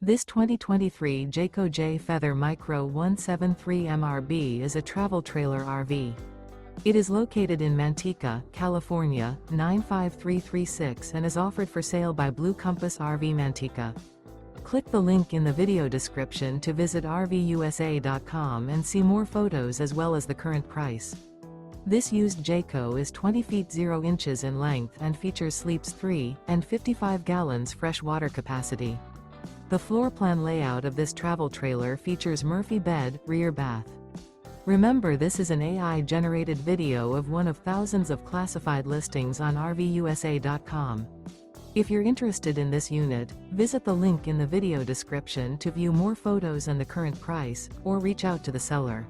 This 2023 Jayco Jay Feather Micro 173 MRB is a travel trailer RV. It is located in Manteca, California, 95336 and is offered for sale by Blue Compass RV Manteca. Click the link in the video description to visit RVUSA.com and see more photos as well as the current price. This used Jayco is 20 feet 0 inches in length and features sleeps 3 and 55 gallons fresh water capacity. The floor plan layout of this travel trailer features Murphy bed, rear bath. Remember, this is an AI-generated video of one of thousands of classified listings on RVUSA.com. If you're interested in this unit, visit the link in the video description to view more photos and the current price, or reach out to the seller.